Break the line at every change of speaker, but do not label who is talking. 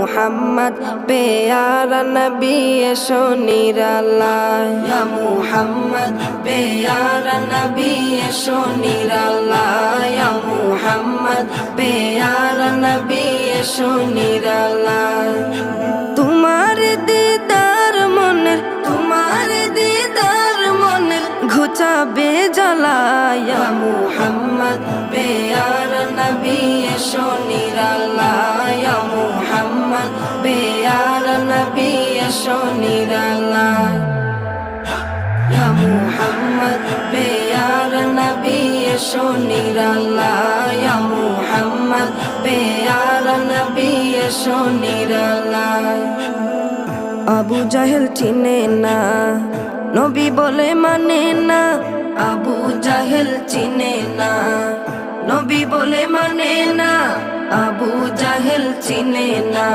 মুহাম্মদ প্যারা নবী এসো নিরালায়, ইয়া মুহাম্মদ প্যারা নবী এসো নিরালায়, ইয়া মুহাম্মদ প্যারা নবী এসো নিরালায়। তোমার দিদার মনের, তোমার দিদার মনের ঘুচাবে জ্বালায়, ইয়া মুহাম্মদ প্যারা নবী এসো নিরালায়, ইয়া মুহাম্মদ প্যারা নবী এসো নিরালায়, ইয়া মুহাম্মদ প্যারা নবী এসো নিরালায়, ইয়া মুহাম্মদ প্যারা নবী এসো নিরালায়। আবু জাহেল চিনে না, নবী বলে মানে না, আবু জাহেল চিনে না, নবী বলে মানে না, আবু জাহেল চিনে না।